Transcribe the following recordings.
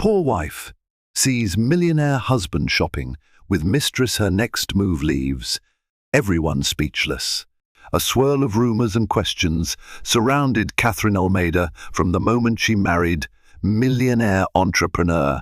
Poor wife sees millionaire husband shopping, with mistress her next move leaves. Everyone speechless. A swirl of rumors and questions surrounded Catherine Almeida from the moment she married millionaire entrepreneur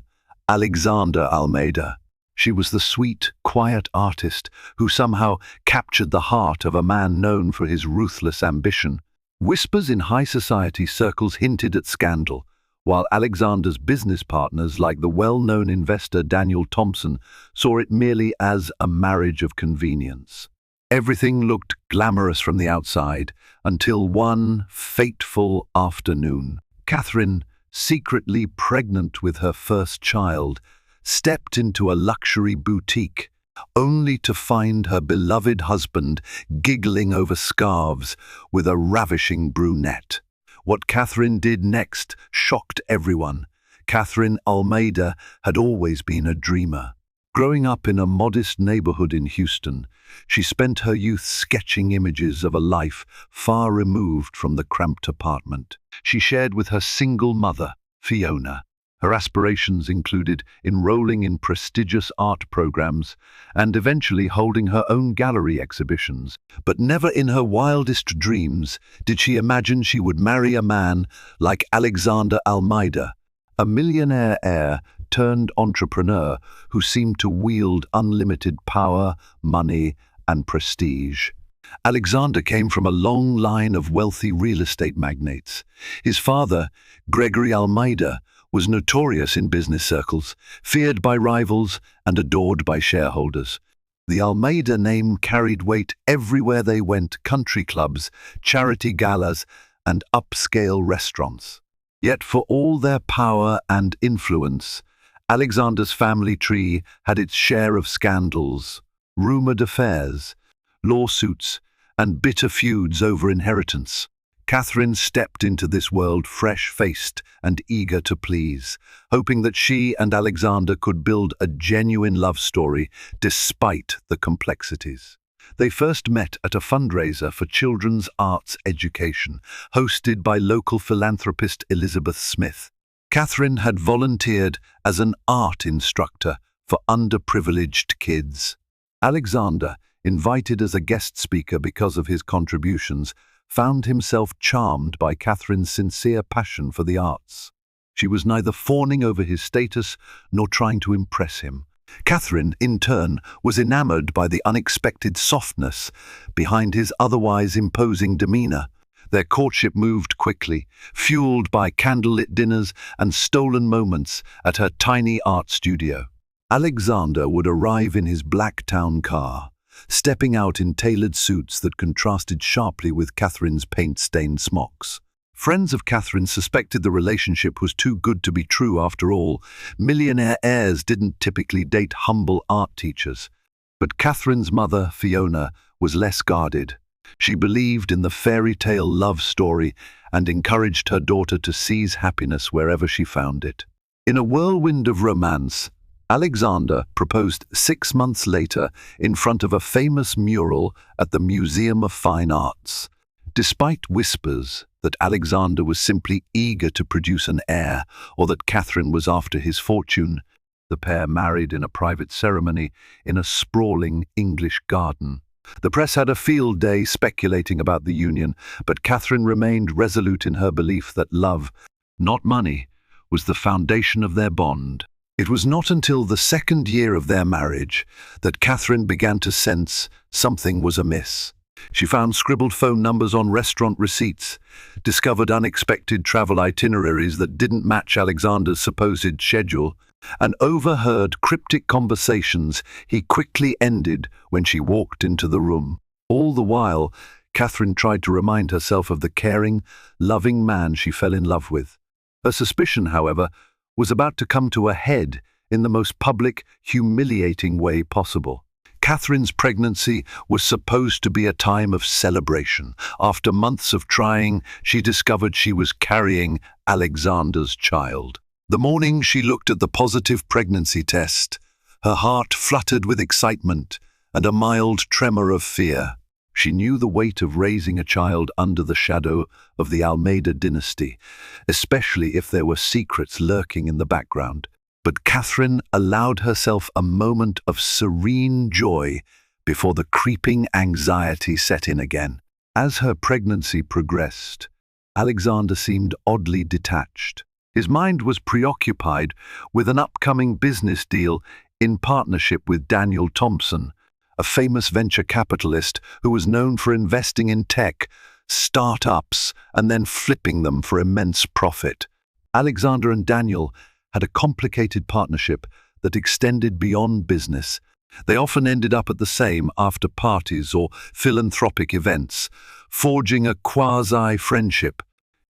Alexander Almeida. She was the sweet, quiet artist who somehow captured the heart of a man known for his ruthless ambition. Whispers in high society circles hinted at scandal, while Alexander's business partners, like the well-known investor Daniel Thompson, saw it merely as a marriage of convenience. Everything looked glamorous from the outside, until one fateful afternoon. Catherine, secretly pregnant with her first child, stepped into a luxury boutique, only to find her beloved husband giggling over scarves with a ravishing brunette. What Catherine did next shocked everyone. Catherine Almeida had always been a dreamer. Growing up in a modest neighborhood in Houston, she spent her youth sketching images of a life far removed from the cramped apartment she shared with her single mother, Fiona. Her aspirations included enrolling in prestigious art programs and eventually holding her own gallery exhibitions. But never in her wildest dreams did she imagine she would marry a man like Alexander Almeida, a millionaire heir turned entrepreneur who seemed to wield unlimited power, money, and prestige. Alexander came from a long line of wealthy real estate magnates. His father, Gregory Almeida, was notorious in business circles, feared by rivals and adored by shareholders. The Almeida name carried weight everywhere they went: country clubs, charity galas, and upscale restaurants. Yet for all their power and influence, Alexander's family tree had its share of scandals, rumored affairs, lawsuits, and bitter feuds over inheritance. Catherine stepped into this world fresh-faced and eager to please, hoping that she and Alexander could build a genuine love story despite the complexities. They first met at a fundraiser for children's arts education, hosted by local philanthropist Elizabeth Smith. Catherine had volunteered as an art instructor for underprivileged kids. Alexander, invited as a guest speaker because of his contributions, found himself charmed by Catherine's sincere passion for the arts. She was neither fawning over his status nor trying to impress him. Catherine, in turn, was enamored by the unexpected softness behind his otherwise imposing demeanor. Their courtship moved quickly, fueled by candlelit dinners and stolen moments at her tiny art studio. Alexander would arrive in his black town car, stepping out in tailored suits that contrasted sharply with Catherine's paint-stained smocks. Friends of Catherine suspected the relationship was too good to be true after all. Millionaire heirs didn't typically date humble art teachers. But Catherine's mother, Fiona, was less guarded. She believed in the fairy tale love story and encouraged her daughter to seize happiness wherever she found it. In a whirlwind of romance, Alexander proposed 6 months later in front of a famous mural at the Museum of Fine Arts. Despite whispers that Alexander was simply eager to produce an heir or that Catherine was after his fortune, the pair married in a private ceremony in a sprawling English garden. The press had a field day speculating about the union, but Catherine remained resolute in her belief that love, not money, was the foundation of their bond. It was not until the second year of their marriage that Catherine began to sense something was amiss. She found scribbled phone numbers on restaurant receipts, discovered unexpected travel itineraries that didn't match Alexander's supposed schedule, and overheard cryptic conversations he quickly ended when she walked into the room. All the while, Catherine tried to remind herself of the caring, loving man she fell in love with. Her suspicion, however, was about to come to a head in the most public, humiliating way possible. Catherine's pregnancy was supposed to be a time of celebration. After months of trying, she discovered she was carrying Alexander's child. The morning she looked at the positive pregnancy test, her heart fluttered with excitement and a mild tremor of fear. She knew the weight of raising a child under the shadow of the Almeida dynasty, especially if there were secrets lurking in the background. But Catherine allowed herself a moment of serene joy before the creeping anxiety set in again. As her pregnancy progressed, Alexander seemed oddly detached. His mind was preoccupied with an upcoming business deal in partnership with Daniel Thompson, a famous venture capitalist who was known for investing in tech, startups, and then flipping them for immense profit. Alexander and Daniel had a complicated partnership that extended beyond business. They often ended up at the same after-parties or philanthropic events, forging a quasi-friendship.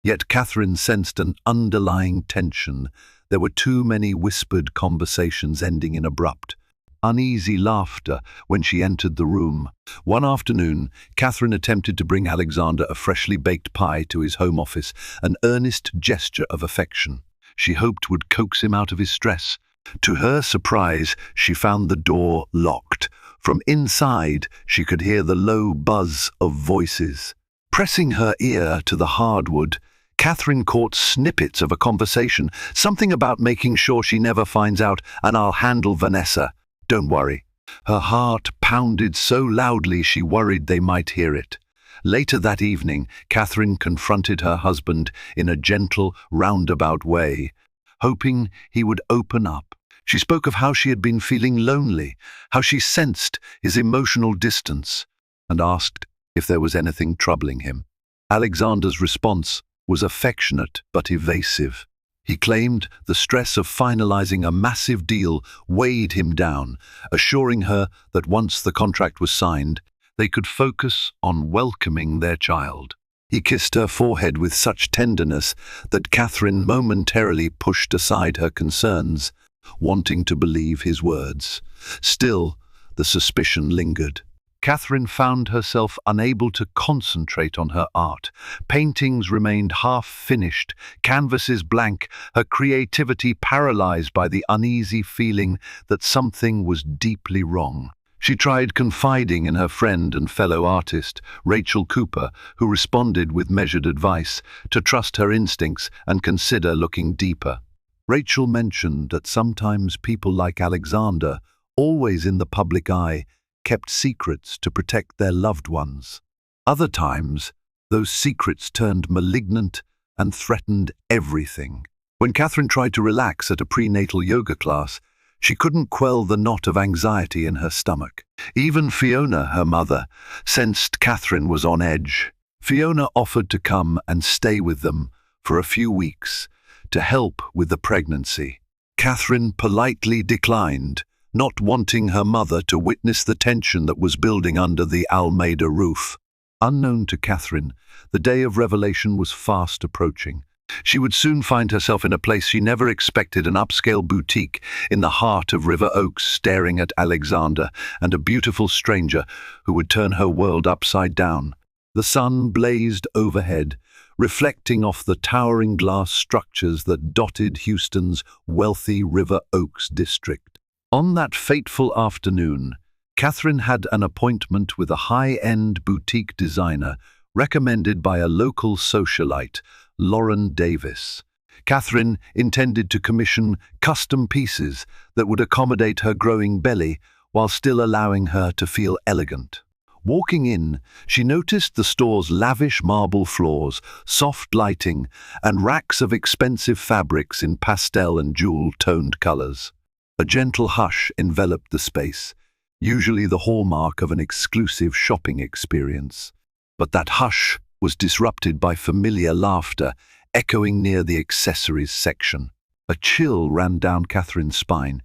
Yet Catherine sensed an underlying tension. There were too many whispered conversations ending in abrupt, uneasy laughter when she entered the room. One afternoon, Catherine attempted to bring Alexander a freshly baked pie to his home office, an earnest gesture of affection she hoped would coax him out of his stress. To her surprise, she found the door locked. From inside, she could hear the low buzz of voices. Pressing her ear to the hardwood, Catherine caught snippets of a conversation, something about making sure she never finds out, and I'll handle Vanessa. Don't worry. Her heart pounded so loudly she worried they might hear it. Later that evening, Catherine confronted her husband in a gentle, roundabout way, hoping he would open up. She spoke of how she had been feeling lonely, how she sensed his emotional distance, and asked if there was anything troubling him. Alexander's response was affectionate but evasive. He claimed the stress of finalizing a massive deal weighed him down, assuring her that once the contract was signed, they could focus on welcoming their child. He kissed her forehead with such tenderness that Catherine momentarily pushed aside her concerns, wanting to believe his words. Still, the suspicion lingered. Catherine found herself unable to concentrate on her art. Paintings remained half-finished, canvases blank, her creativity paralyzed by the uneasy feeling that something was deeply wrong. She tried confiding in her friend and fellow artist, Rachel Cooper, who responded with measured advice to trust her instincts and consider looking deeper. Rachel mentioned that sometimes people like Alexander, always in the public eye, kept secrets to protect their loved ones. Other times, those secrets turned malignant and threatened everything. When Catherine tried to relax at a prenatal yoga class, she couldn't quell the knot of anxiety in her stomach. Even Fiona, her mother, sensed Catherine was on edge. Fiona offered to come and stay with them for a few weeks to help with the pregnancy. Catherine politely declined, not wanting her mother to witness the tension that was building under the Almeida roof. Unknown to Catherine, the day of revelation was fast approaching. She would soon find herself in a place she never expected, an upscale boutique in the heart of River Oaks, staring at Alexander and a beautiful stranger who would turn her world upside down. The sun blazed overhead, reflecting off the towering glass structures that dotted Houston's wealthy River Oaks district. On that fateful afternoon, Catherine had an appointment with a high-end boutique designer recommended by a local socialite, Lauren Davis. Catherine intended to commission custom pieces that would accommodate her growing belly while still allowing her to feel elegant. Walking in, she noticed the store's lavish marble floors, soft lighting, and racks of expensive fabrics in pastel and jewel-toned colors. A gentle hush enveloped the space, usually the hallmark of an exclusive shopping experience. But that hush was disrupted by familiar laughter echoing near the accessories section. A chill ran down Catherine's spine.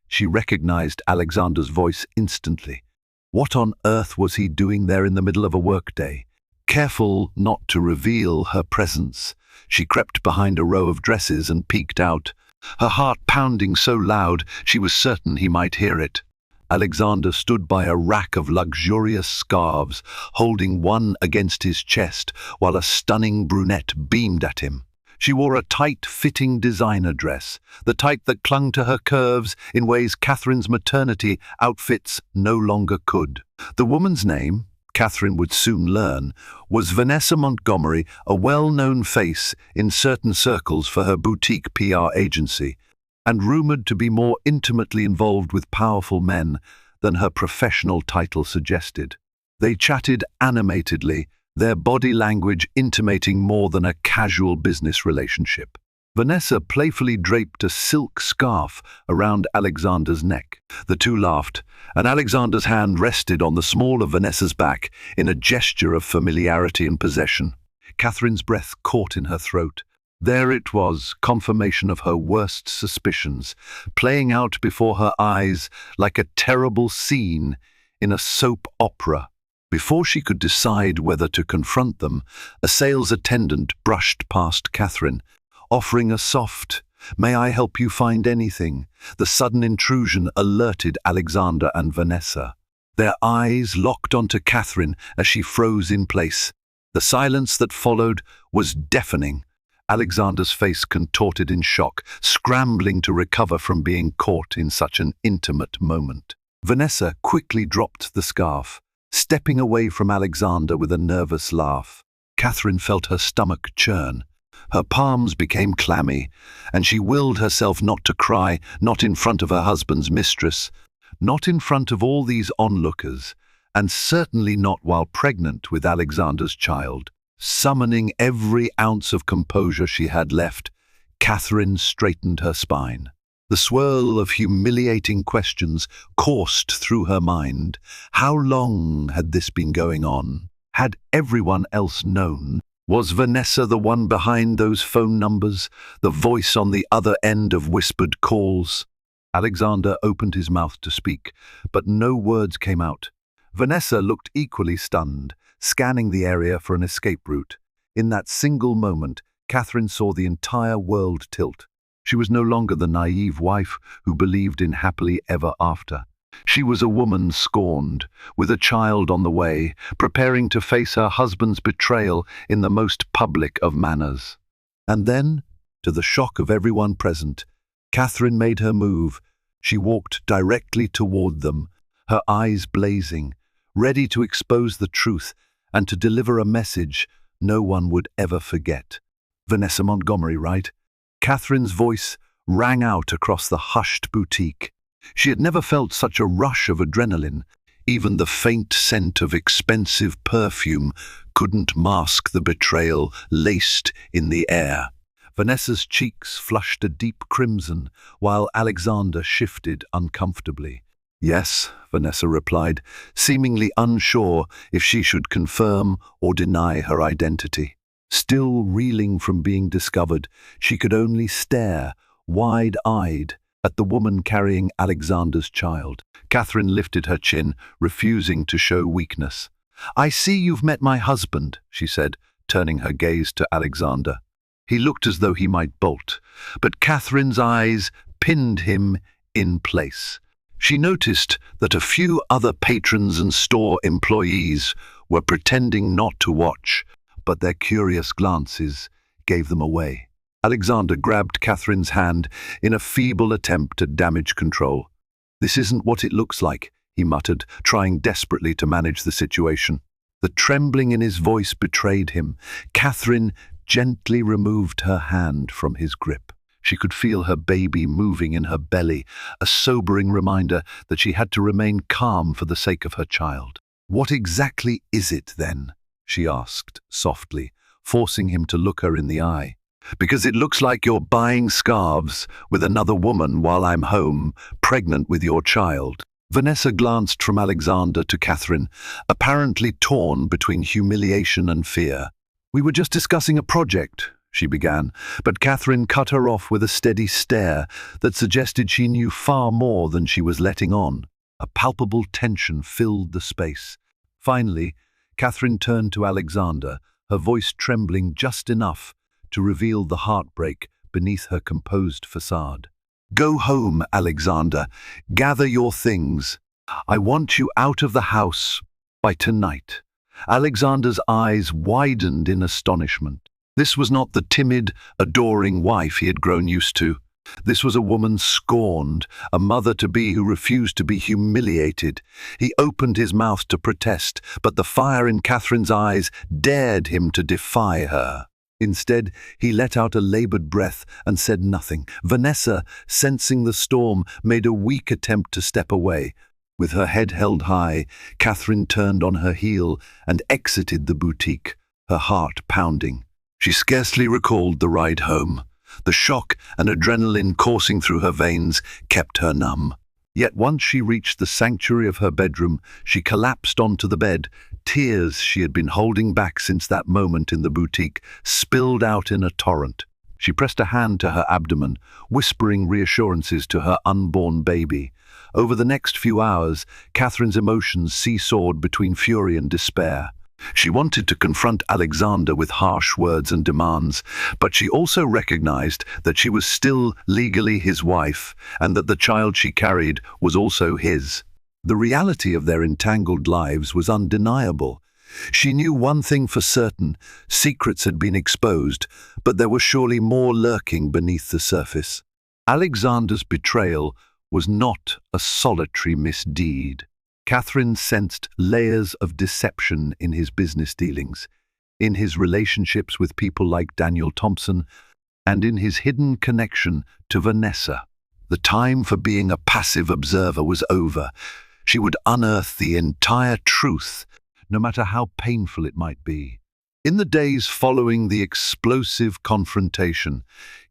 She recognized Alexander's voice instantly. What on earth was he doing there in the middle of a workday? Careful not to reveal her presence, she crept behind a row of dresses and peeked out, her heart pounding so loud she was certain he might hear it. Alexander stood by a rack of luxurious scarves, holding one against his chest, while a stunning brunette beamed at him. She wore a tight-fitting designer dress, the type that clung to her curves in ways Catherine's maternity outfits no longer could. The woman's name, Catherine would soon learn, was Vanessa Montgomery, a well-known face in certain circles for her boutique PR agency, and rumored to be more intimately involved with powerful men than her professional title suggested. They chatted animatedly, their body language intimating more than a casual business relationship. Vanessa playfully draped a silk scarf around Alexander's neck. The two laughed, and Alexander's hand rested on the small of Vanessa's back in a gesture of familiarity and possession. Catherine's breath caught in her throat. There it was, confirmation of her worst suspicions, playing out before her eyes like a terrible scene in a soap opera. Before she could decide whether to confront them, a sales attendant brushed past Catherine, offering a soft, "May I help you find anything?" The sudden intrusion alerted Alexander and Vanessa. Their eyes locked onto Catherine as she froze in place. The silence that followed was deafening. Alexander's face contorted in shock, scrambling to recover from being caught in such an intimate moment. Vanessa quickly dropped the scarf, stepping away from Alexander with a nervous laugh. Catherine felt her stomach churn. Her palms became clammy, and she willed herself not to cry, not in front of her husband's mistress, not in front of all these onlookers, and certainly not while pregnant with Alexander's child. Summoning every ounce of composure she had left, Catherine straightened her spine. The swirl of humiliating questions coursed through her mind. How long had this been going on? Had everyone else known? Was Vanessa the one behind those phone numbers, the voice on the other end of whispered calls? Alexander opened his mouth to speak, but no words came out. Vanessa looked equally stunned, scanning the area for an escape route. In that single moment, Catherine saw the entire world tilt. She was no longer the naive wife who believed in happily ever after. She was a woman scorned, with a child on the way, preparing to face her husband's betrayal in the most public of manners. And then, to the shock of everyone present, Catherine made her move. She walked directly toward them, her eyes blazing, ready to expose the truth and to deliver a message no one would ever forget. Vanessa Montgomery, right? Catherine's voice rang out across the hushed boutique. She had never felt such a rush of adrenaline. Even the faint scent of expensive perfume couldn't mask the betrayal laced in the air. Vanessa's cheeks flushed a deep crimson, while Alexander shifted uncomfortably. "Yes," Vanessa replied, seemingly unsure if she should confirm or deny her identity. Still reeling from being discovered, she could only stare, wide-eyed, at the woman carrying Alexander's child. Catherine lifted her chin, refusing to show weakness. "I see you've met my husband," she said, turning her gaze to Alexander. He looked as though he might bolt, but Catherine's eyes pinned him in place. She noticed that a few other patrons and store employees were pretending not to watch, but their curious glances gave them away. Alexander grabbed Catherine's hand in a feeble attempt at damage control. "This isn't what it looks like," he muttered, trying desperately to manage the situation. The trembling in his voice betrayed him. Catherine gently removed her hand from his grip. She could feel her baby moving in her belly, a sobering reminder that she had to remain calm for the sake of her child. "What exactly is it, then?" she asked softly, forcing him to look her in the eye. "Because it looks like you're buying scarves with another woman while I'm home, pregnant with your child." Vanessa glanced from Alexander to Catherine, apparently torn between humiliation and fear. "We were just discussing a project," she began, but Catherine cut her off with a steady stare that suggested she knew far more than she was letting on. A palpable tension filled the space. Finally, Catherine turned to Alexander, her voice trembling just enough to reveal the heartbreak beneath her composed facade. "Go home, Alexander. Gather your things. I want you out of the house by tonight." Alexander's eyes widened in astonishment. This was not the timid, adoring wife he had grown used to. This was a woman scorned, a mother-to-be who refused to be humiliated. He opened his mouth to protest, but the fire in Catherine's eyes dared him to defy her. Instead, he let out a labored breath and said nothing. Vanessa, sensing the storm, made a weak attempt to step away. With her head held high, Catherine turned on her heel and exited the boutique, her heart pounding. She scarcely recalled the ride home. The shock and adrenaline coursing through her veins kept her numb. Yet once she reached the sanctuary of her bedroom, she collapsed onto the bed. Tears she had been holding back since that moment in the boutique spilled out in a torrent. She pressed a hand to her abdomen, whispering reassurances to her unborn baby. Over the next few hours, Catherine's emotions seesawed between fury and despair. She wanted to confront Alexander with harsh words and demands, but she also recognized that she was still legally his wife and that the child she carried was also his. The reality of their entangled lives was undeniable. She knew one thing for certain: secrets had been exposed, but there was surely more lurking beneath the surface. Alexander's betrayal was not a solitary misdeed. Catherine sensed layers of deception in his business dealings, in his relationships with people like Daniel Thompson, and in his hidden connection to Vanessa. The time for being a passive observer was over. She would unearth the entire truth, no matter how painful it might be. In the days following the explosive confrontation,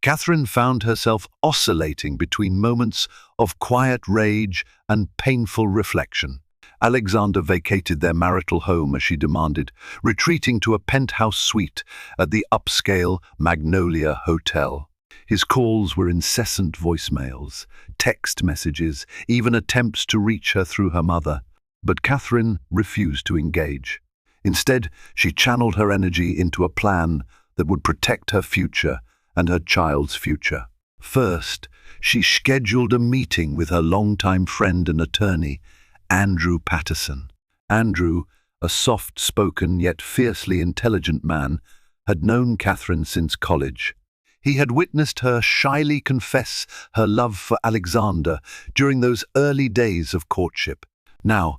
Catherine found herself oscillating between moments of quiet rage and painful reflection. Alexander vacated their marital home as she demanded, retreating to a penthouse suite at the upscale Magnolia Hotel. His calls were incessant voicemails, text messages, even attempts to reach her through her mother. But Catherine refused to engage. Instead, she channeled her energy into a plan that would protect her future and her child's future. First, she scheduled a meeting with her longtime friend and attorney, Andrew Patterson. Andrew, a soft-spoken yet fiercely intelligent man, had known Catherine since college. He had witnessed her shyly confess her love for Alexander during those early days of courtship. Now,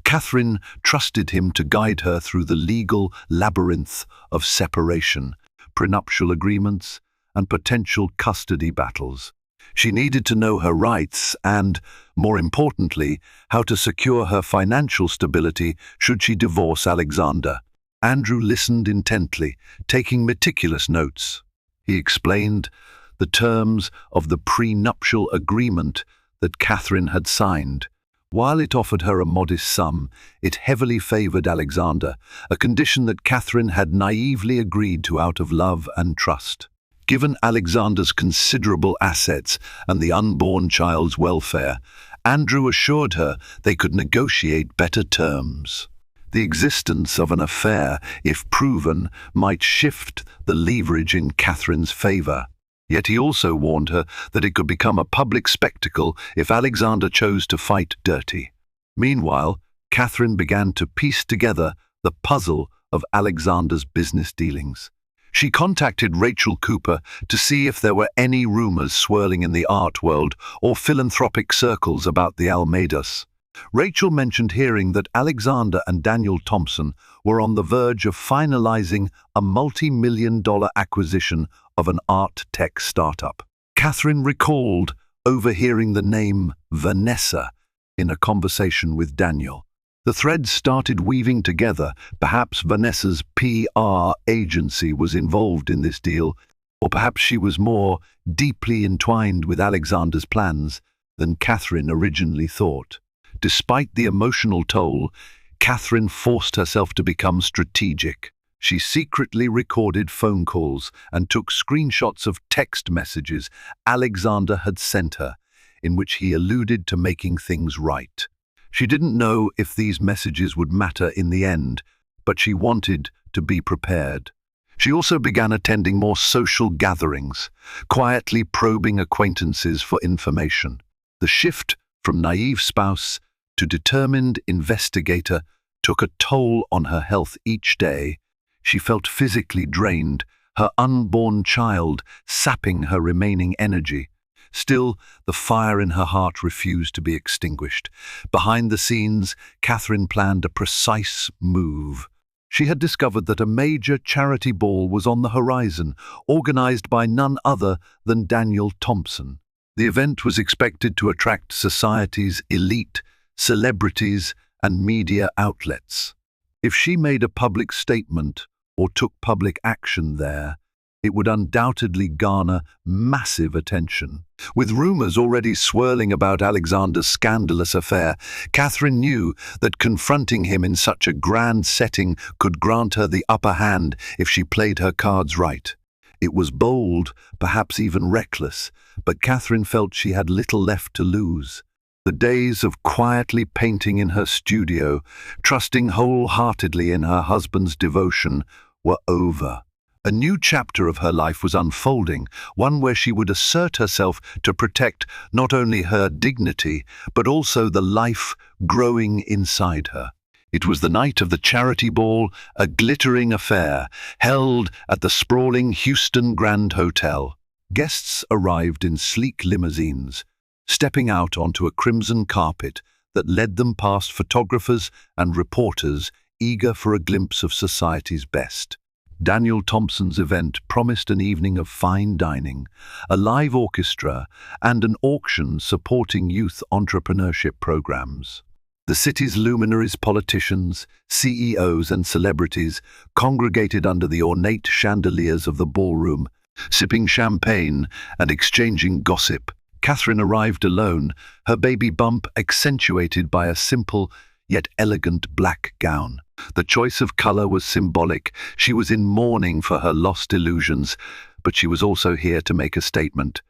Catherine trusted him to guide her through the legal labyrinth of separation, prenuptial agreements, and potential custody battles. She needed to know her rights and, more importantly, how to secure her financial stability should she divorce Alexander. Andrew listened intently, taking meticulous notes. He explained the terms of the prenuptial agreement that Catherine had signed. While it offered her a modest sum, it heavily favored Alexander, a condition that Catherine had naively agreed to out of love and trust. Given Alexander's considerable assets and the unborn child's welfare, Andrew assured her they could negotiate better terms. The existence of an affair, if proven, might shift the leverage in Catherine's favor. Yet he also warned her that it could become a public spectacle if Alexander chose to fight dirty. Meanwhile, Catherine began to piece together the puzzle of Alexander's business dealings. She contacted Rachel Cooper to see if there were any rumors swirling in the art world or philanthropic circles about the Almeidas. Rachel mentioned hearing that Alexander and Daniel Thompson were on the verge of finalizing a multi-million-dollar acquisition of an art tech startup. Catherine recalled overhearing the name Vanessa in a conversation with Daniel. The threads started weaving together. Perhaps Vanessa's PR agency was involved in this deal, or perhaps she was more deeply entwined with Alexander's plans than Catherine originally thought. Despite the emotional toll, Catherine forced herself to become strategic. She secretly recorded phone calls and took screenshots of text messages Alexander had sent her, in which he alluded to making things right. She didn't know if these messages would matter in the end, but she wanted to be prepared. She also began attending more social gatherings, quietly probing acquaintances for information. The shift from naive spouse to determined investigator took a toll on her health each day. She felt physically drained, her unborn child sapping her remaining energy. Still, the fire in her heart refused to be extinguished. Behind the scenes, Catherine planned a precise move. She had discovered that a major charity ball was on the horizon, organized by none other than Daniel Thompson. The event was expected to attract society's elite, celebrities, and media outlets. If she made a public statement or took public action there, it would undoubtedly garner massive attention. With rumors already swirling about Alexander's scandalous affair, Catherine knew that confronting him in such a grand setting could grant her the upper hand if she played her cards right. It was bold, perhaps even reckless, but Catherine felt she had little left to lose. The days of quietly painting in her studio, trusting wholeheartedly in her husband's devotion, were over. A new chapter of her life was unfolding, one where she would assert herself to protect not only her dignity, but also the life growing inside her. It was the night of the charity ball, a glittering affair, held at the sprawling Houston Grand Hotel. Guests arrived in sleek limousines, stepping out onto a crimson carpet that led them past photographers and reporters eager for a glimpse of society's best. Daniel Thompson's event promised an evening of fine dining, a live orchestra, and an auction supporting youth entrepreneurship programs. The city's luminaries, politicians, CEOs, and celebrities congregated under the ornate chandeliers of the ballroom, sipping champagne and exchanging gossip. Catherine arrived alone, her baby bump accentuated by a simple yet elegant black gown. The choice of color was symbolic. She was in mourning for her lost illusions, but she was also here to make a statement.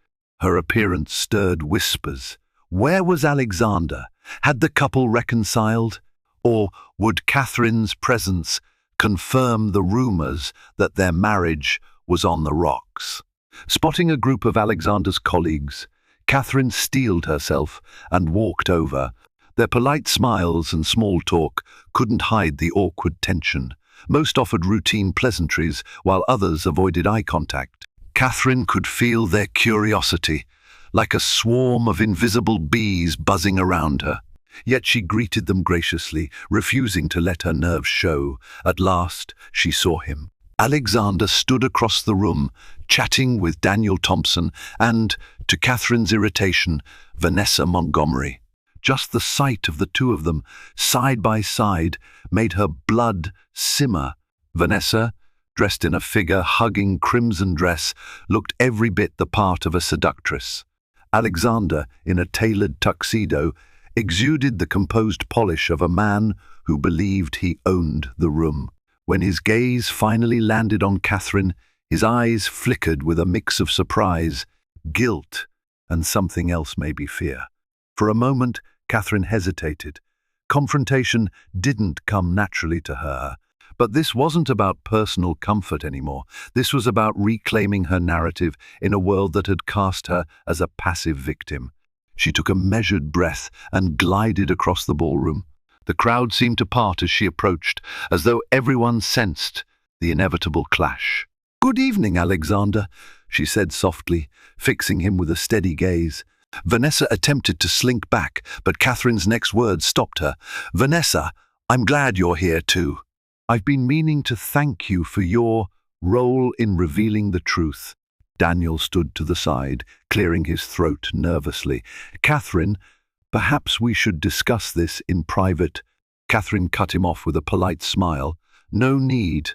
Her appearance stirred whispers. Where was Alexander? Had the couple reconciled? Or would Catherine's presence confirm the rumors that their marriage was on the rocks? Spotting a group of Alexander's colleagues, Catherine steeled herself and walked over. Their polite smiles and small talk couldn't hide the awkward tension. Most offered routine pleasantries, while others avoided eye contact. Catherine could feel their curiosity, like a swarm of invisible bees buzzing around her. Yet she greeted them graciously, refusing to let her nerves show. At last, she saw him. Alexander stood across the room, chatting with Daniel Thompson and, to Catherine's irritation, Vanessa Montgomery. Just the sight of the two of them, side by side, made her blood simmer. Vanessa, dressed in a figure-hugging crimson dress, looked every bit the part of a seductress. Alexander, in a tailored tuxedo, exuded the composed polish of a man who believed he owned the room. When his gaze finally landed on Catherine, his eyes flickered with a mix of surprise, guilt, and something else, maybe fear. For a moment, Catherine hesitated. Confrontation didn't come naturally to her. But this wasn't about personal comfort anymore. This was about reclaiming her narrative in a world that had cast her as a passive victim. She took a measured breath and glided across the ballroom. The crowd seemed to part as she approached, as though everyone sensed the inevitable clash. "Good evening, Alexander," she said softly, fixing him with a steady gaze. Vanessa attempted to slink back, but Catherine's next words stopped her. "Vanessa, I'm glad you're here too. I've been meaning to thank you for your role in revealing the truth." Daniel stood to the side, clearing his throat nervously. "Catherine, perhaps we should discuss this in private." Catherine cut him off with a polite smile. "No need.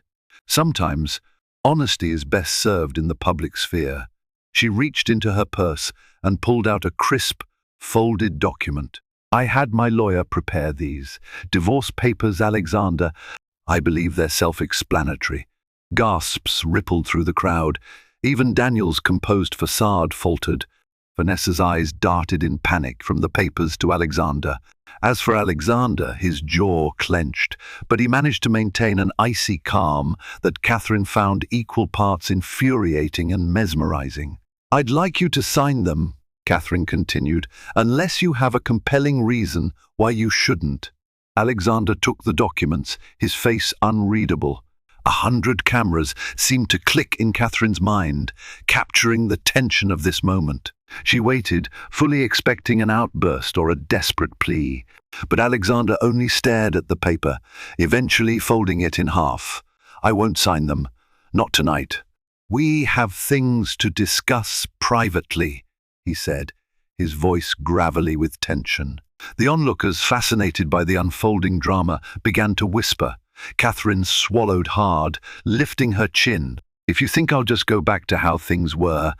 Sometimes, honesty is best served in the public sphere." She reached into her purse and pulled out a crisp, folded document. "I had my lawyer prepare these. Divorce papers, Alexander. I believe they're self-explanatory." Gasps rippled through the crowd. Even Daniel's composed facade faltered. Vanessa's eyes darted in panic from the papers to Alexander. As for Alexander, his jaw clenched, but he managed to maintain an icy calm that Catherine found equal parts infuriating and mesmerizing. "I'd like you to sign them," Catherine continued, "unless you have a compelling reason why you shouldn't." Alexander took the documents, his face unreadable. 100 cameras seemed to click in Catherine's mind, capturing the tension of this moment. She waited, fully expecting an outburst or a desperate plea. But Alexander only stared at the paper, eventually folding it in half. "I won't sign them. Not tonight. We have things to discuss privately," he said, his voice gravelly with tension. The onlookers, fascinated by the unfolding drama, began to whisper. Catherine swallowed hard, lifting her chin. "If you think I'll just go back to how things were,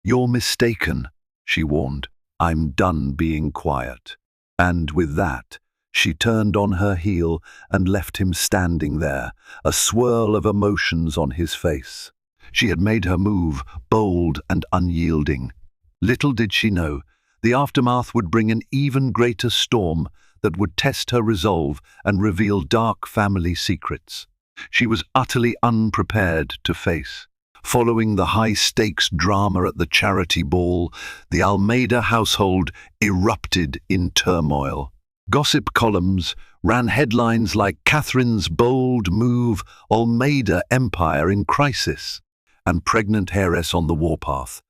you're mistaken," she warned. "I'm done being quiet." And with that, she turned on her heel and left him standing there, a swirl of emotions on his face. She had made her move, bold and unyielding. Little did she know, the aftermath would bring an even greater storm that would test her resolve and reveal dark family secrets she was utterly unprepared to face. Following the high-stakes drama at the charity ball, the Almeida household erupted in turmoil. Gossip columns ran headlines like "Catherine's bold move, Almeida empire in crisis," and "Pregnant heiress on the warpath."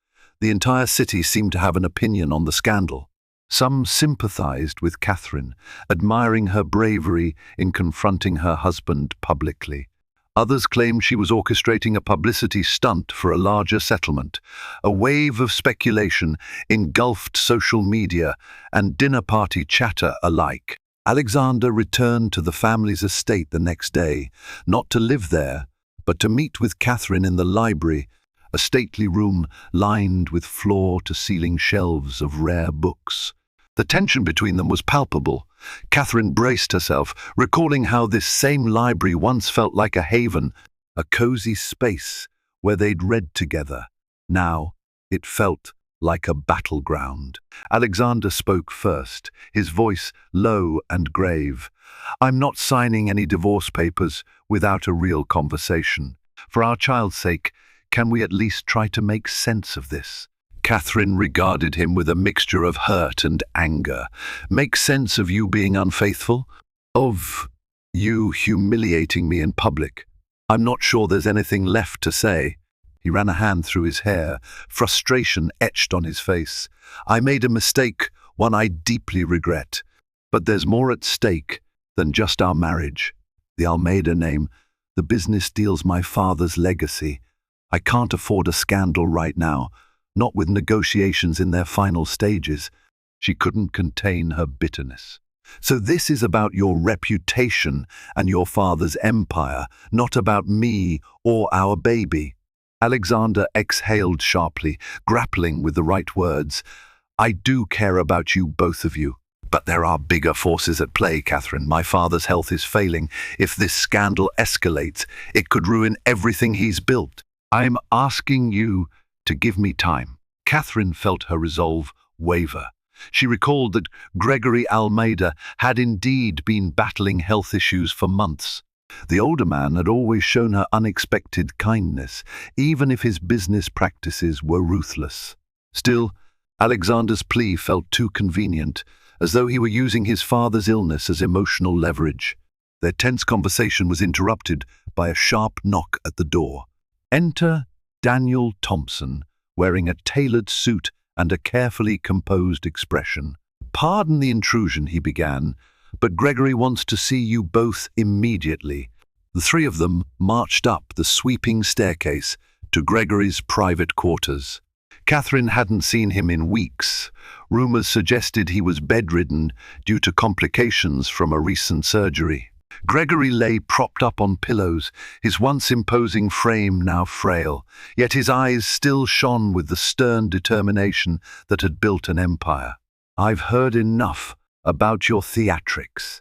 The entire city seemed to have an opinion on the scandal. Some sympathized with Catherine, admiring her bravery in confronting her husband publicly. Others claimed she was orchestrating a publicity stunt for a larger settlement. A wave of speculation engulfed social media and dinner party chatter alike. Alexander returned to the family's estate the next day, not to live there, but to meet with Catherine in the library, a stately room lined with floor-to-ceiling shelves of rare books. The tension between them was palpable. Catherine braced herself, recalling how this same library once felt like a haven, a cozy space where they'd read together. Now, it felt like a battleground. Alexander spoke first, his voice low and grave. "I'm not signing any divorce papers without a real conversation. For our child's sake, can we at least try to make sense of this?" Catherine regarded him with a mixture of hurt and anger. "Make sense of you being unfaithful? Of you humiliating me in public? I'm not sure there's anything left to say." He ran a hand through his hair, frustration etched on his face. "I made a mistake, one I deeply regret. But there's more at stake than just our marriage. The Almeida name, the business deals my father's legacy. I can't afford a scandal right now, not with negotiations in their final stages." She couldn't contain her bitterness. "So this is about your reputation and your father's empire, not about me or our baby." Alexander exhaled sharply, grappling with the right words. "I do care about you, both of you. But there are bigger forces at play, Catherine. My father's health is failing. If this scandal escalates, it could ruin everything he's built. I'm asking you to give me time." Catherine felt her resolve waver. She recalled that Gregory Almeida had indeed been battling health issues for months. The older man had always shown her unexpected kindness, even if his business practices were ruthless. Still, Alexander's plea felt too convenient, as though he were using his father's illness as emotional leverage. Their tense conversation was interrupted by a sharp knock at the door. Enter Daniel Thompson, wearing a tailored suit and a carefully composed expression. "Pardon the intrusion," he began, "but Gregory wants to see you both immediately." The three of them marched up the sweeping staircase to Gregory's private quarters. Catherine hadn't seen him in weeks. Rumors suggested he was bedridden due to complications from a recent surgery. Gregory lay propped up on pillows, his once imposing frame now frail, yet his eyes still shone with the stern determination that had built an empire. "I've heard enough about your theatrics,"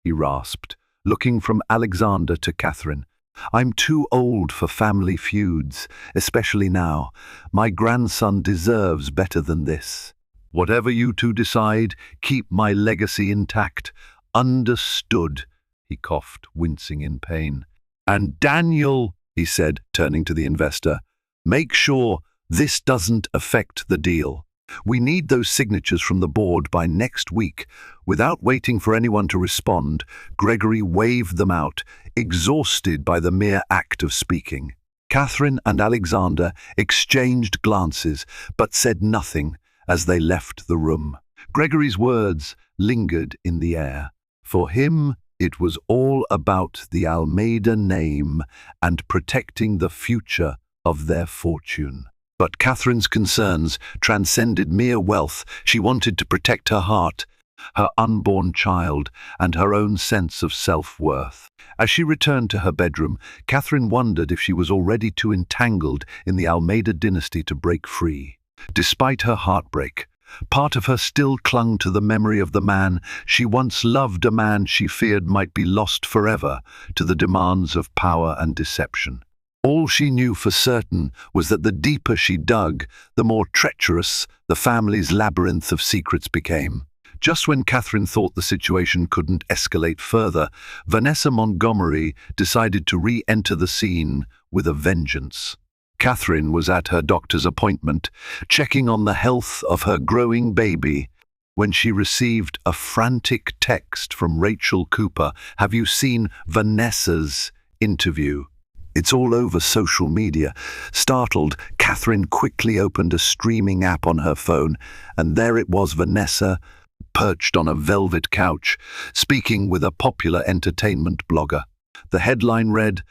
he rasped, looking from Alexander to Catherine. "I'm too old for family feuds, especially now. My grandson deserves better than this. Whatever you two decide, keep my legacy intact. Understood," he coughed, wincing in pain. "And Daniel," he said, turning to the investor, "make sure this doesn't affect the deal. We need those signatures from the board by next week." Without waiting for anyone to respond, Gregory waved them out, exhausted by the mere act of speaking. Catherine and Alexander exchanged glances, but said nothing, as they left the room. Gregory's words lingered in the air. For him, it was all about the Almeida name and protecting the future of their fortune. But Catherine's concerns transcended mere wealth. She wanted to protect her heart, her unborn child, and her own sense of self-worth. As she returned to her bedroom, Catherine wondered if she was already too entangled in the Almeida dynasty to break free. Despite her heartbreak, part of her still clung to the memory of the man she once loved, a man she feared might be lost forever to the demands of power and deception. All she knew for certain was that the deeper she dug, the more treacherous the family's labyrinth of secrets became. Just when Catherine thought the situation couldn't escalate further, Vanessa Montgomery decided to re-enter the scene with a vengeance. Catherine was at her doctor's appointment, checking on the health of her growing baby, when she received a frantic text from Rachel Cooper. "Have you seen Vanessa's interview? It's all over social media." Startled, Catherine quickly opened a streaming app on her phone, and there it was, Vanessa, perched on a velvet couch, speaking with a popular entertainment blogger. The headline read,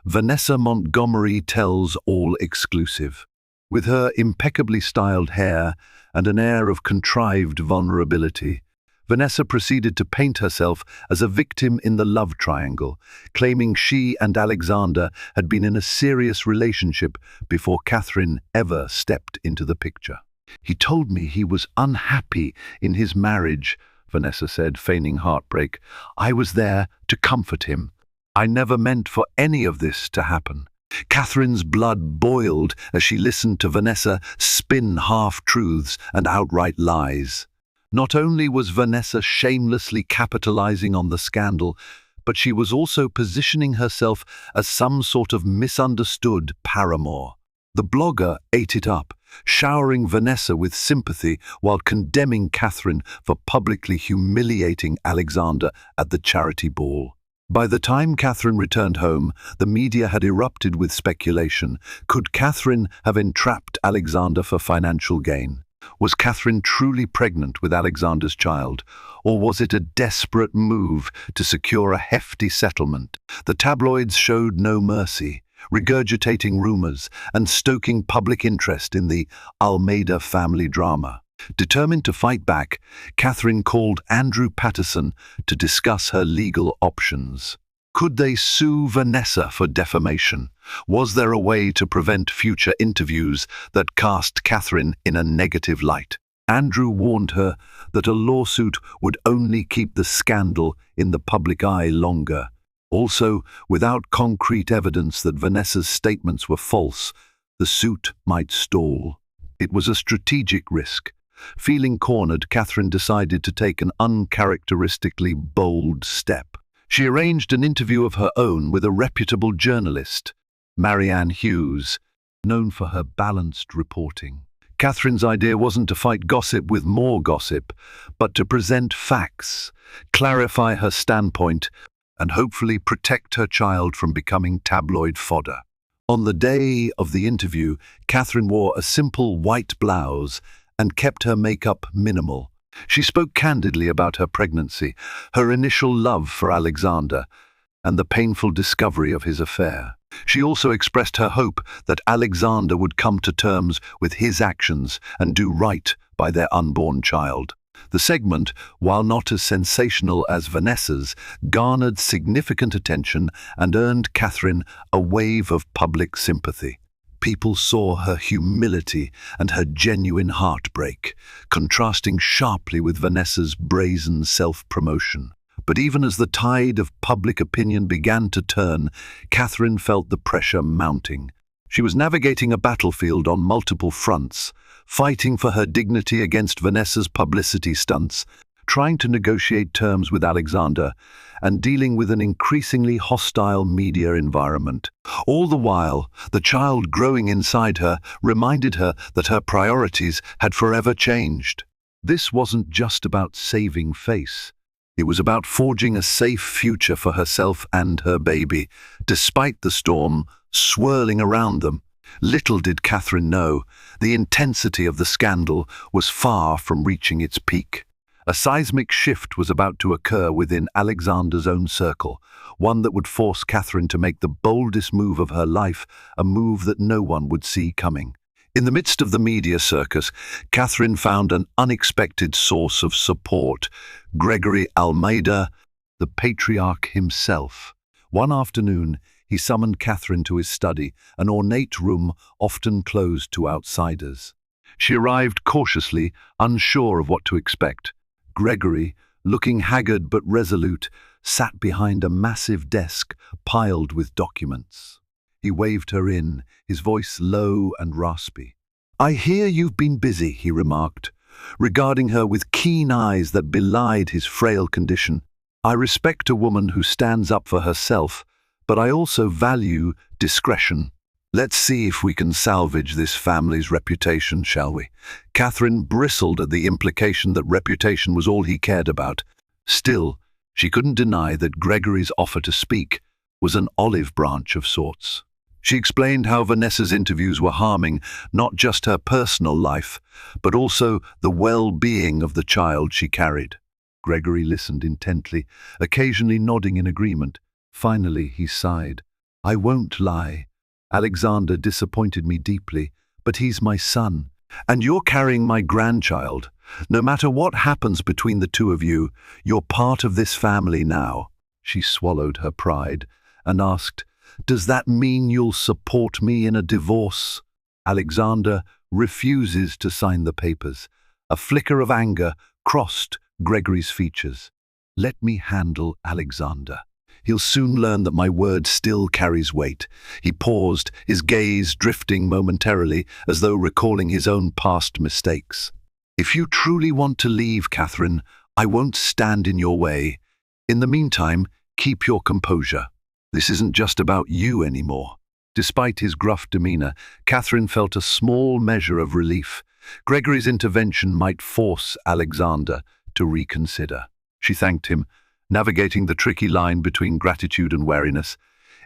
"Vanessa Montgomery tells all exclusive." With her impeccably styled hair and an air of contrived vulnerability, Vanessa proceeded to paint herself as a victim in the love triangle, claiming she and Alexander had been in a serious relationship before Catherine ever stepped into the picture. "He told me he was unhappy in his marriage," Vanessa said, feigning heartbreak. "I was there to comfort him. I never meant for any of this to happen." Catherine's blood boiled as she listened to Vanessa spin half-truths and outright lies. Not only was Vanessa shamelessly capitalizing on the scandal, but she was also positioning herself as some sort of misunderstood paramour. The blogger ate it up, showering Vanessa with sympathy while condemning Catherine for publicly humiliating Alexander at the charity ball. By the time Catherine returned home, the media had erupted with speculation. Could Catherine have entrapped Alexander for financial gain? Was Catherine truly pregnant with Alexander's child, or was it a desperate move to secure a hefty settlement? The tabloids showed no mercy, regurgitating rumors and stoking public interest in the Almeida family drama. Determined to fight back, Catherine called Andrew Patterson to discuss her legal options. Could they sue Vanessa for defamation? Was there a way to prevent future interviews that cast Catherine in a negative light? Andrew warned her that a lawsuit would only keep the scandal in the public eye longer. Also, without concrete evidence that Vanessa's statements were false, the suit might stall. It was a strategic risk. Feeling cornered, Catherine decided to take an uncharacteristically bold step. She arranged an interview of her own with a reputable journalist, Marianne Hughes, known for her balanced reporting. Catherine's idea wasn't to fight gossip with more gossip, but to present facts, clarify her standpoint, and hopefully protect her child from becoming tabloid fodder. On the day of the interview, Catherine wore a simple white blouse and kept her makeup minimal. She spoke candidly about her pregnancy, her initial love for Alexander, and the painful discovery of his affair. She also expressed her hope that Alexander would come to terms with his actions and do right by their unborn child. The segment, while not as sensational as Vanessa's, garnered significant attention and earned Catherine a wave of public sympathy. People saw her humility and her genuine heartbreak, contrasting sharply with Vanessa's brazen self-promotion. But even as the tide of public opinion began to turn, Catherine felt the pressure mounting. She was navigating a battlefield on multiple fronts, fighting for her dignity against Vanessa's publicity stunts, trying to negotiate terms with Alexander, and dealing with an increasingly hostile media environment. All the while, the child growing inside her reminded her that her priorities had forever changed. This wasn't just about saving face. It was about forging a safe future for herself and her baby, despite the storm swirling around them. Little did Catherine know, the intensity of the scandal was far from reaching its peak. A seismic shift was about to occur within Alexander's own circle, one that would force Catherine to make the boldest move of her life, a move that no one would see coming. In the midst of the media circus, Catherine found an unexpected source of support: Gregory Almeida, the patriarch himself. One afternoon, he summoned Catherine to his study, an ornate room often closed to outsiders. She arrived cautiously, unsure of what to expect. Gregory, looking haggard but resolute, sat behind a massive desk piled with documents. He waved her in, his voice low and raspy. "I hear you've been busy," he remarked, regarding her with keen eyes that belied his frail condition. "I respect a woman who stands up for herself, but I also value discretion. Let's see if we can salvage this family's reputation, shall we?" Catherine bristled at the implication that reputation was all he cared about. Still, she couldn't deny that Gregory's offer to speak was an olive branch of sorts. She explained how Vanessa's interviews were harming not just her personal life, but also the well-being of the child she carried. Gregory listened intently, occasionally nodding in agreement. Finally, he sighed. "I won't lie. Alexander disappointed me deeply, but he's my son, and you're carrying my grandchild. No matter what happens between the two of you, you're part of this family now." She swallowed her pride and asked, "Does that mean you'll support me in a divorce?" Alexander refuses to sign the papers. A flicker of anger crossed Gregory's features. "Let me handle Alexander. He'll soon learn that my word still carries weight." He paused, his gaze drifting momentarily, as though recalling his own past mistakes. "If you truly want to leave, Catherine, I won't stand in your way. In the meantime, keep your composure. This isn't just about you anymore." Despite his gruff demeanor, Catherine felt a small measure of relief. Gregory's intervention might force Alexander to reconsider. She thanked him, navigating the tricky line between gratitude and wariness.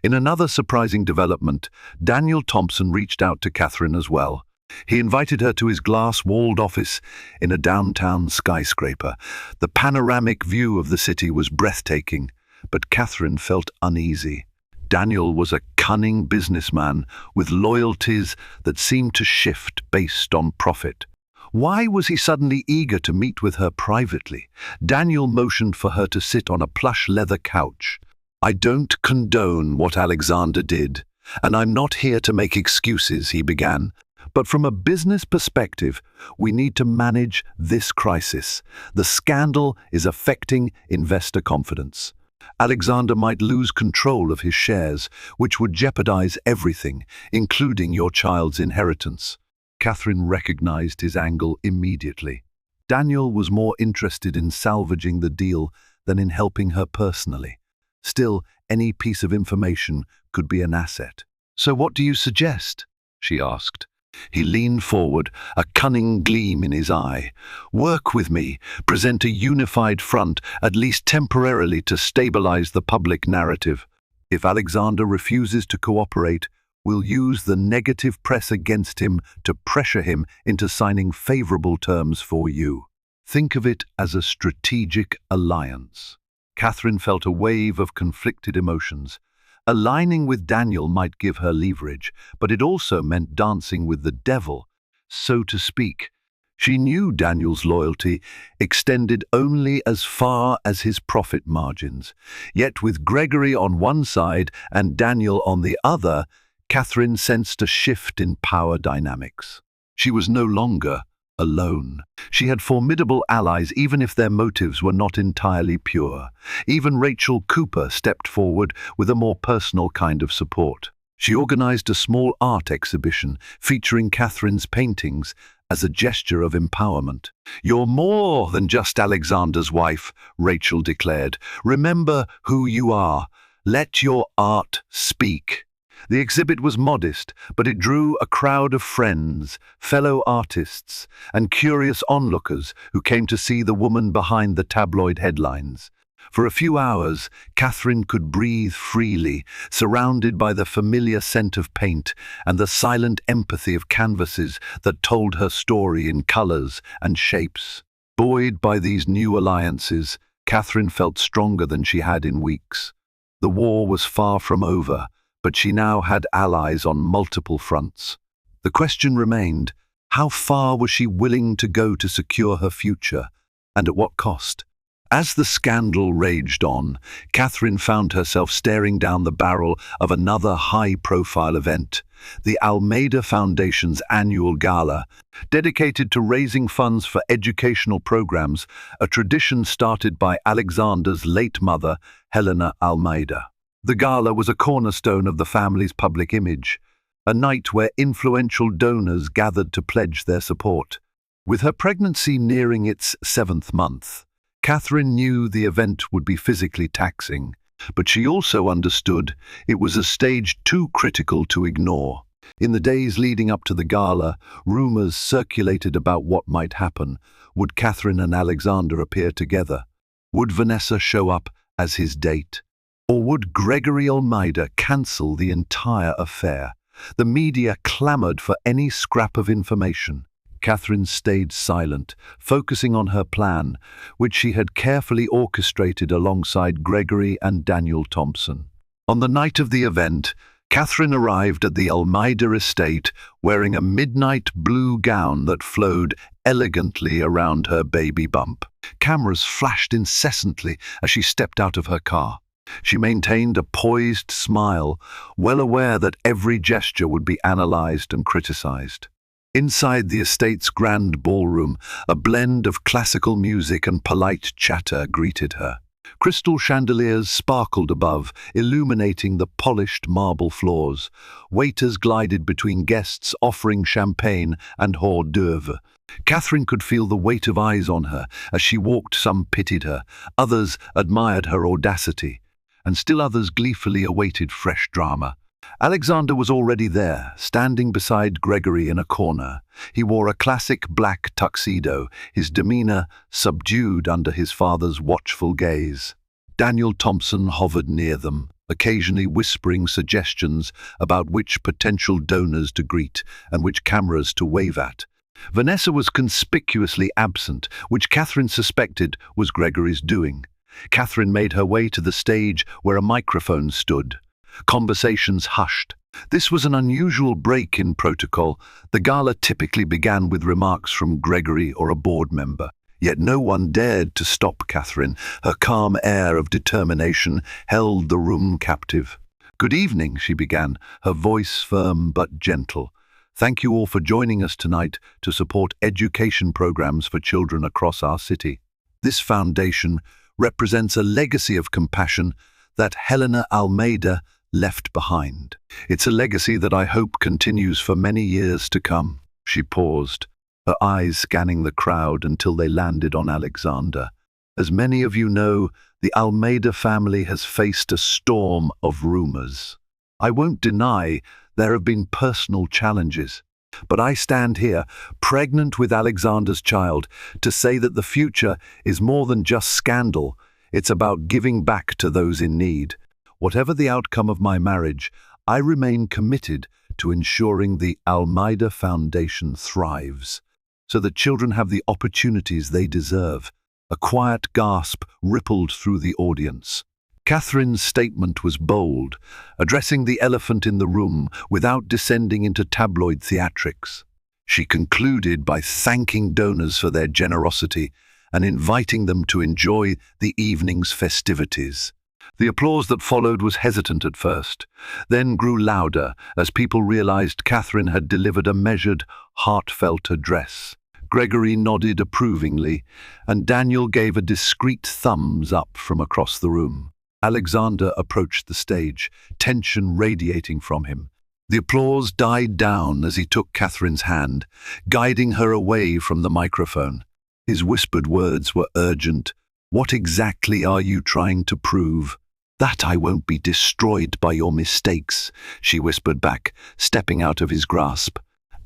In another surprising development, Daniel Thompson reached out to Catherine as well. He invited her to his glass-walled office in a downtown skyscraper. The panoramic view of the city was breathtaking, but Catherine felt uneasy. Daniel was a cunning businessman with loyalties that seemed to shift based on profit. Why was he suddenly eager to meet with her privately? Daniel motioned for her to sit on a plush leather couch. "I don't condone what Alexander did, and I'm not here to make excuses," he began. "But from a business perspective, we need to manage this crisis. The scandal is affecting investor confidence. Alexander might lose control of his shares, which would jeopardize everything, including your child's inheritance." Catherine recognized his angle immediately. Daniel was more interested in salvaging the deal than in helping her personally. Still, any piece of information could be an asset. "So what do you suggest?" she asked. He leaned forward, a cunning gleam in his eye. "Work with me, present a unified front, at least temporarily, to stabilize the public narrative. If Alexander refuses to cooperate, we'll use the negative press against him to pressure him into signing favorable terms for you. Think of it as a strategic alliance." Catherine felt a wave of conflicted emotions. Aligning with Daniel might give her leverage, but it also meant dancing with the devil, so to speak. She knew Daniel's loyalty extended only as far as his profit margins. Yet with Gregory on one side and Daniel on the other, Catherine sensed a shift in power dynamics. She was no longer alone. She had formidable allies, even if their motives were not entirely pure. Even Rachel Cooper stepped forward with a more personal kind of support. She organized a small art exhibition featuring Catherine's paintings as a gesture of empowerment. "You're more than just Alexander's wife," Rachel declared. "Remember who you are. Let your art speak." The exhibit was modest, but it drew a crowd of friends, fellow artists, and curious onlookers who came to see the woman behind the tabloid headlines. For a few hours, Catherine could breathe freely, surrounded by the familiar scent of paint and the silent empathy of canvases that told her story in colors and shapes. Buoyed by these new alliances, Catherine felt stronger than she had in weeks. The war was far from over, but she now had allies on multiple fronts. The question remained, how far was she willing to go to secure her future, and at what cost? As the scandal raged on, Catherine found herself staring down the barrel of another high-profile event, the Almeida Foundation's annual gala, dedicated to raising funds for educational programs, a tradition started by Alexander's late mother, Helena Almeida. The gala was a cornerstone of the family's public image, a night where influential donors gathered to pledge their support. With her pregnancy nearing its 7th month, Catherine knew the event would be physically taxing, but she also understood it was a stage too critical to ignore. In the days leading up to the gala, rumors circulated about what might happen. Would Catherine and Alexander appear together? Would Vanessa show up as his date? Or would Gregory Almeida cancel the entire affair? The media clamored for any scrap of information. Catherine stayed silent, focusing on her plan, which she had carefully orchestrated alongside Gregory and Daniel Thompson. On the night of the event, Catherine arrived at the Almeida estate wearing a midnight blue gown that flowed elegantly around her baby bump. Cameras flashed incessantly as she stepped out of her car. She maintained a poised smile, well aware that every gesture would be analyzed and criticized. Inside the estate's grand ballroom, a blend of classical music and polite chatter greeted her. Crystal chandeliers sparkled above, illuminating the polished marble floors. Waiters glided between guests, offering champagne and hors d'oeuvres. Catherine could feel the weight of eyes on her. As she walked, some pitied her, others admired her audacity, and still others gleefully awaited fresh drama. Alexander was already there, standing beside Gregory in a corner. He wore a classic black tuxedo, his demeanor subdued under his father's watchful gaze. Daniel Thompson hovered near them, occasionally whispering suggestions about which potential donors to greet and which cameras to wave at. Vanessa was conspicuously absent, which Catherine suspected was Gregory's doing. Catherine made her way to the stage where a microphone stood. Conversations hushed. This was an unusual break in protocol. The gala typically began with remarks from Gregory or a board member. Yet no one dared to stop Catherine. Her calm air of determination held the room captive. "Good evening," she began, her voice firm but gentle. "Thank you all for joining us tonight to support education programs for children across our city. This foundation represents a legacy of compassion that Helena Almeida left behind. It's a legacy that I hope continues for many years to come." She paused, her eyes scanning the crowd until they landed on Alexander. As many of you know, the Almeida family has faced a storm of rumors. I won't deny there have been personal challenges, but I stand here, pregnant with Alexander's child, to say that the future is more than just scandal. It's about giving back to those in need. Whatever the outcome of my marriage, I remain committed to ensuring the Almeida Foundation thrives, so that children have the opportunities they deserve. A quiet gasp rippled through the audience. Catherine's statement was bold, addressing the elephant in the room without descending into tabloid theatrics. She concluded by thanking donors for their generosity and inviting them to enjoy the evening's festivities. The applause that followed was hesitant at first, then grew louder as people realized Catherine had delivered a measured, heartfelt address. Gregory nodded approvingly, and Daniel gave a discreet thumbs up from across the room. Alexander approached the stage, tension radiating from him. The applause died down as he took Catherine's hand, guiding her away from the microphone. His whispered words were urgent. "What exactly are you trying to prove?" "That I won't be destroyed by your mistakes," she whispered back, stepping out of his grasp.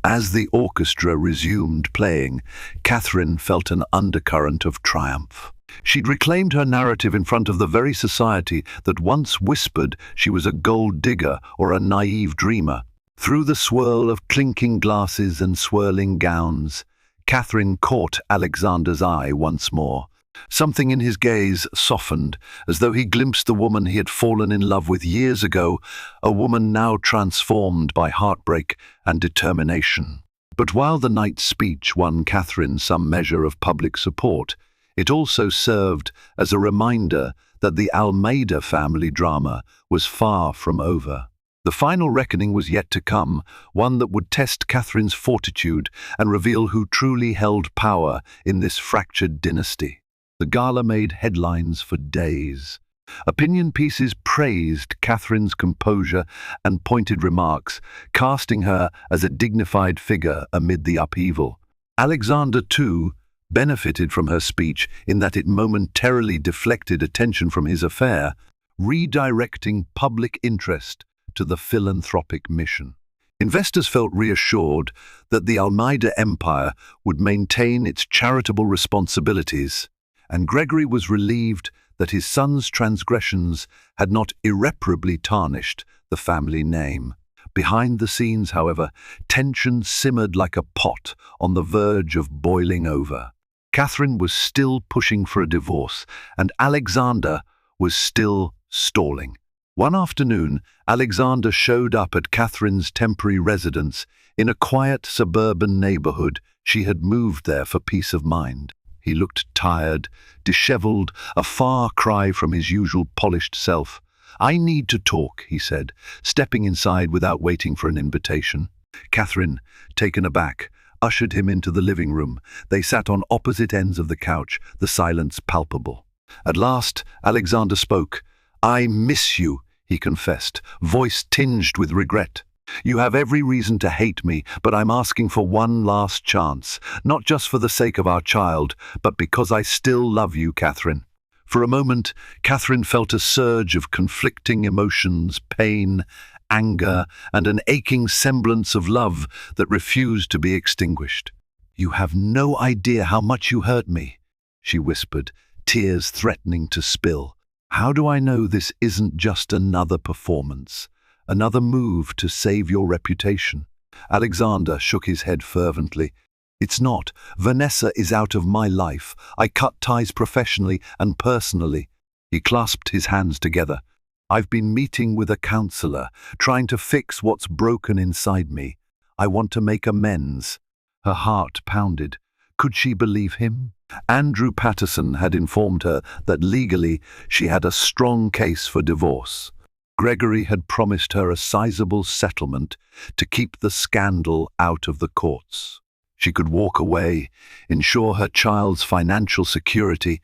As the orchestra resumed playing, Catherine felt an undercurrent of triumph. She'd reclaimed her narrative in front of the very society that once whispered she was a gold digger or a naive dreamer. Through the swirl of clinking glasses and swirling gowns, Catherine caught Alexander's eye once more. Something in his gaze softened, as though he glimpsed the woman he had fallen in love with years ago, a woman now transformed by heartbreak and determination. But while the night's speech won Catherine some measure of public support, it also served as a reminder that the Almeida family drama was far from over. The final reckoning was yet to come, one that would test Catherine's fortitude and reveal who truly held power in this fractured dynasty. The gala made headlines for days. Opinion pieces praised Catherine's composure and pointed remarks, casting her as a dignified figure amid the upheaval. Alexander, too, benefited from her speech in that it momentarily deflected attention from his affair, redirecting public interest to the philanthropic mission. Investors felt reassured that the Almeida empire would maintain its charitable responsibilities, and Gregory was relieved that his son's transgressions had not irreparably tarnished the family name. Behind the scenes, however, tension simmered like a pot on the verge of boiling over. Catherine was still pushing for a divorce, and Alexander was still stalling. One afternoon, Alexander showed up at Catherine's temporary residence in a quiet suburban neighborhood. She had moved there for peace of mind. He looked tired, disheveled, a far cry from his usual polished self. "I need to talk," he said, stepping inside without waiting for an invitation. Catherine, taken aback, ushered him into the living room. They sat on opposite ends of the couch, the silence palpable. At last, Alexander spoke. "I miss you," he confessed, voice tinged with regret. "You have every reason to hate me, but I'm asking for one last chance, not just for the sake of our child, but because I still love you, Catherine." For a moment, Catherine felt a surge of conflicting emotions, pain, anger, and an aching semblance of love that refused to be extinguished. "You have no idea how much you hurt me," she whispered, tears threatening to spill. "How do I know this isn't just another performance? Another move to save your reputation?" Alexander shook his head fervently. "It's not. Vanessa is out of my life. I cut ties professionally and personally." He clasped his hands together. "I've been meeting with a counselor, trying to fix what's broken inside me. I want to make amends." Her heart pounded. Could she believe him? Andrew Patterson had informed her that legally she had a strong case for divorce. Gregory had promised her a sizable settlement to keep the scandal out of the courts. She could walk away, ensure her child's financial security,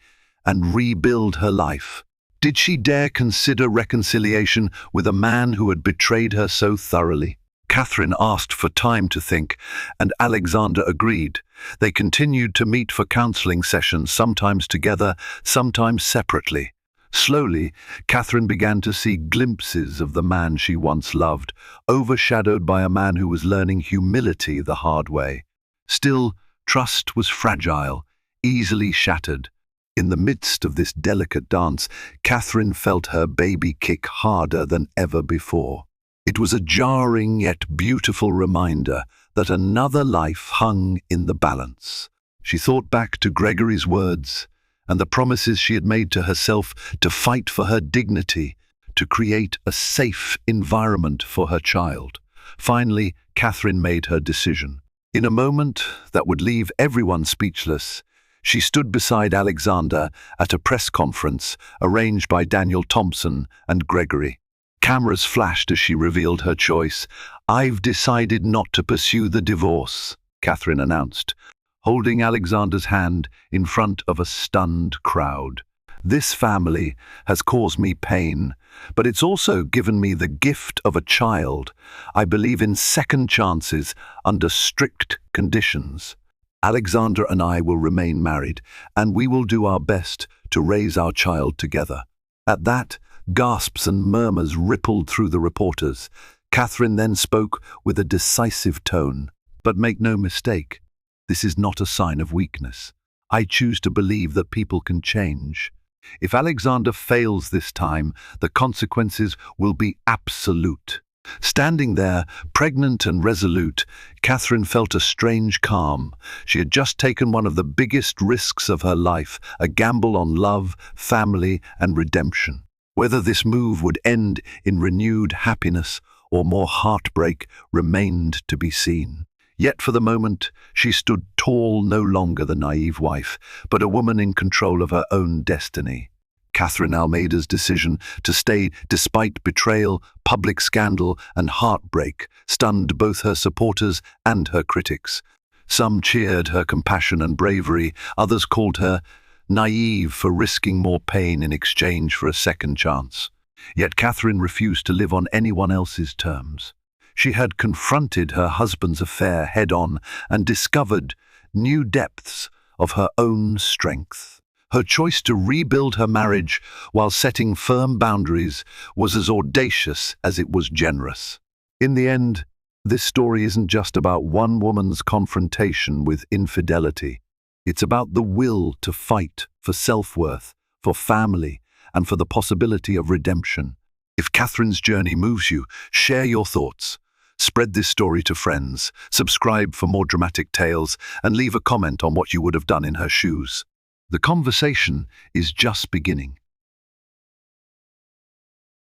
and rebuild her life. Did she dare consider reconciliation with a man who had betrayed her so thoroughly? Catherine asked for time to think, and Alexander agreed. They continued to meet for counseling sessions, sometimes together, sometimes separately. Slowly, Catherine began to see glimpses of the man she once loved, overshadowed by a man who was learning humility the hard way. Still, trust was fragile, easily shattered. In the midst of this delicate dance, Catherine felt her baby kick harder than ever before. It was a jarring yet beautiful reminder that another life hung in the balance. She thought back to Gregory's words and the promises she had made to herself to fight for her dignity, to create a safe environment for her child. Finally, Catherine made her decision. In a moment that would leave everyone speechless, she stood beside Alexander at a press conference arranged by Daniel Thompson and Gregory. Cameras flashed as she revealed her choice. "I've decided not to pursue the divorce," Catherine announced, holding Alexander's hand in front of a stunned crowd. "This family has caused me pain, but it's also given me the gift of a child. I believe in second chances under strict conditions. Alexander and I will remain married, and we will do our best to raise our child together." At that, gasps and murmurs rippled through the reporters. Catherine then spoke with a decisive tone. "But make no mistake, this is not a sign of weakness. I choose to believe that people can change. If Alexander fails this time, the consequences will be absolute. Standing there, pregnant and resolute, Catherine felt a strange calm. She had just taken one of the biggest risks of her life, a gamble on love, family, and redemption. Whether this move would end in renewed happiness or more heartbreak remained to be seen. Yet for the moment, she stood tall, no longer the naive wife, but a woman in control of her own destiny. Catherine Almeida's decision to stay despite betrayal, public scandal, and heartbreak stunned both her supporters and her critics. Some cheered her compassion and bravery, others called her naive for risking more pain in exchange for a second chance. Yet Catherine refused to live on anyone else's terms. She had confronted her husband's affair head-on and discovered new depths of her own strength. Her choice to rebuild her marriage while setting firm boundaries was as audacious as it was generous. In the end, this story isn't just about one woman's confrontation with infidelity. It's about the will to fight for self-worth, for family, and for the possibility of redemption. If Catherine's journey moves you, share your thoughts. Spread this story to friends, subscribe for more dramatic tales, and leave a comment on what you would have done in her shoes. The conversation is just beginning.